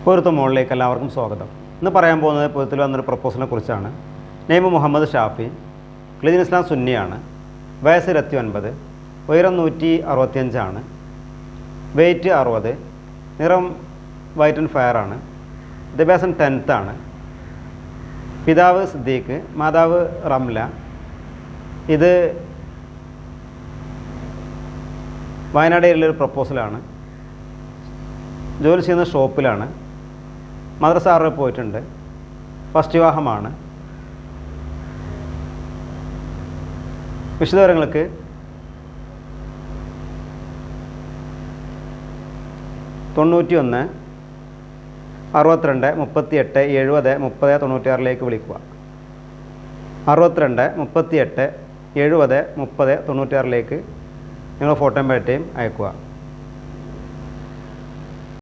പൊരുത്ത മോളിലേക്ക് എല്ലാവർക്കും സ്വാഗതം. ഇന്ന് പറയാൻ പോകുന്നത് പൊരുത്തിൽ വന്നൊരു പ്രപ്പോസലിനെ കുറിച്ചാണ്. നെയിം മുഹമ്മദ് ഷാഫി, ക്ലീൻ ഇസ്ലാം സുന്നിയാണ്, വയസ്സ് 29, ഉയരം 165, വെയ്റ്റ് 60, നിറം വൈറ്റ് ആൻഡ് ഫയർ ആണ്, വിദ്യാഭ്യാസം 10th ആണ്, പിതാവ് സിദ്ദീഖ്, മാതാവ് റംല. ഇത് വയനാട് ഏരിയയിലൊരു പ്രപ്പോസലാണ്. ജോലി ചെയ്യുന്ന ഷോപ്പിലാണ്. മദ്രസ ആറിൽ പോയിട്ടുണ്ട്. ഫസ്റ്റ് വിവാഹമാണ്. വിശദവിവരങ്ങൾക്ക് 91 62 38 70 30 96 വിളിക്കുക. 62 38 70 30 96 നിങ്ങൾ ഫോട്ടോയും പേട്ടയും അയക്കുക.